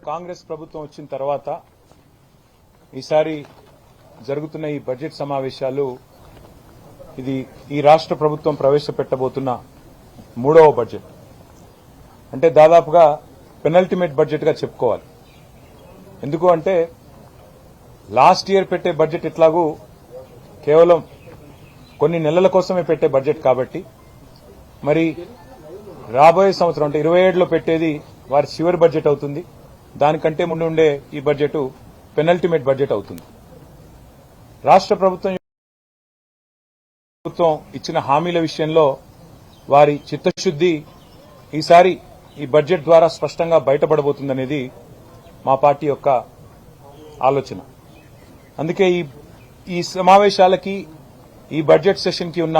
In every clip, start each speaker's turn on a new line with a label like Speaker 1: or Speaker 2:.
Speaker 1: కాంగ్రెస్ ప్రభుత్వం వచ్చిన తర్వాత ఈసారి జరుగుతున్న ఈ బడ్జెట్ సమావేశాలు ఇది ఈ రాష్ట్ర ప్రభుత్వం ప్రవేశపెట్టబోతున్న మూడవ బడ్జెట్. అంటే దాదాపుగా పెనల్టిమేట్ బడ్జెట్ గా చెప్పుకోవాలి. ఎందుకు అంటే లాస్ట్ ఇయర్ పెట్టే బడ్జెట్ ఇట్లాగూ కేవలం కొన్ని నెలల కోసమే పెట్టే బడ్జెట్ కాబట్టి మరి రాబోయే సంవత్సరం అంటే 27లో పెట్టేది వారి చివరి బడ్జెట్ అవుతుంది. దానికంటే ముందు ఉండే ఈ బడ్జెట్ పెనల్టిమేట్ బడ్జెట్ అవుతుంది. రాష్ట్ర ప్రభుత్వం ఇచ్చిన హామీల విషయంలో వారి చిత్తశుద్ది ఈసారి ఈ బడ్జెట్ ద్వారా స్పష్టంగా బయటపడబోతుందనేది మా పార్టీ యొక్క ఆలోచన. అందుకే ఈ సమావేశాలకి ఈ బడ్జెట్ సెషన్ కి ఉన్న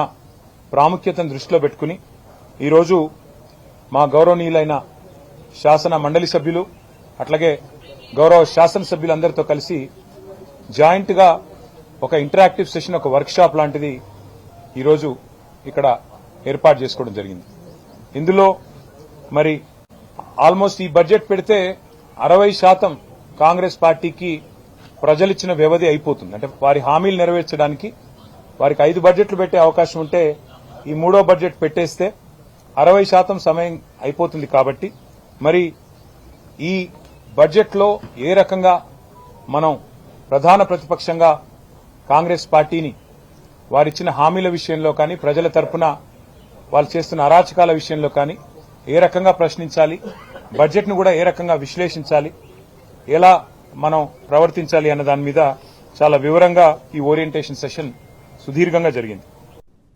Speaker 1: ప్రాముఖ్యతను దృష్టిలో పెట్టుకుని ఈరోజు మా గౌరవనీయులైన శాసన మండలి సభ్యులు అట్లాగే గౌరవ శాసనసభ్యులందరితో కలిసి జాయింట్ గా ఒక ఇంటరాక్టివ్ సెషన్, ఒక వర్క్ షాప్ లాంటిది ఈరోజు ఇక్కడ ఏర్పాటు చేసుకోవడం జరిగింది. ఇందులో మరి ఆల్మోస్ట్ ఈ బడ్జెట్ పెడితే 60% కాంగ్రెస్ పార్టీకి ప్రజలిచ్చిన వ్యవధి అయిపోతుంది. అంటే వారి హామీలు నెరవేర్చడానికి వారికి 5 బడ్జెట్లు పెట్టే అవకాశం ఉంటే ఈ మూడో బడ్జెట్ పెట్టేస్తే 60% సమయం అయిపోతుంది. కాబట్టి మరి ఈ బడ్జెట్లో ఏ రకంగా మనం ప్రధాన ప్రతిపక్షంగా కాంగ్రెస్ పార్టీని వారిచ్చిన హామీల విషయంలో కానీ, ప్రజల తరపున వాళ్ళు చేస్తున్న అరాచకాల విషయంలో కానీ ఏ రకంగా ప్రశ్నించాలి, బడ్జెట్ను కూడా ఏ రకంగా విశ్లేషించాలి, ఎలా మనం ప్రవర్తించాలి అన్న దాని మీద చాలా వివరంగా ఈ ఓరియంటేషన్ సెషన్ సుదీర్ఘంగా జరిగింది.